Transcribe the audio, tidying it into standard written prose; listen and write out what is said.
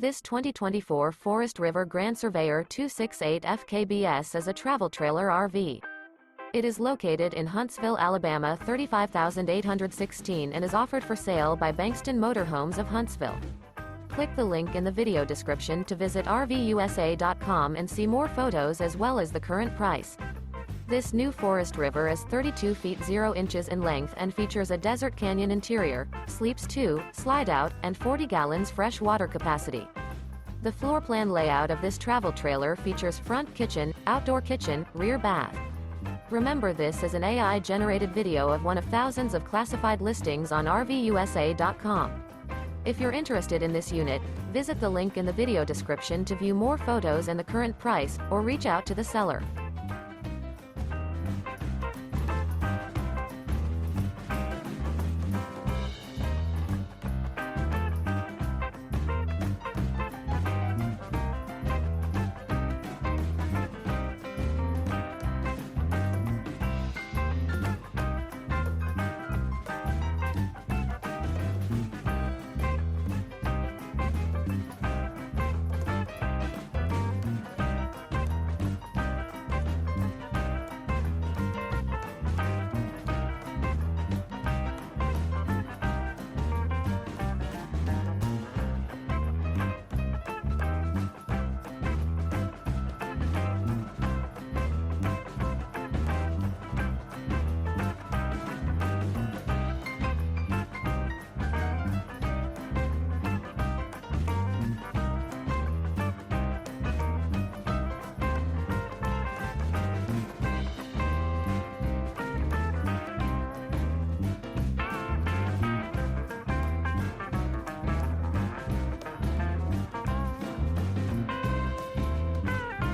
This 2024 Forest River Grand Surveyor 268 FKBS is a travel trailer RV. It is located in Huntsville, Alabama 35816 and is offered for sale by Bankston Motorhomes of Huntsville. Click the link in the video description to visit RVUSA.com and see more photos as well as the current price. This new Forest River is 32 feet 0 inches in length and features a desert canyon interior, sleeps 2, slide-out, and 40 gallons fresh water capacity. The floor plan layout of this travel trailer features front kitchen, outdoor kitchen, rear bath. Remember, this is an AI-generated video of one of thousands of classified listings on RVUSA.com. If you're interested in this unit, visit the link in the video description to view more photos and the current price, or reach out to the seller.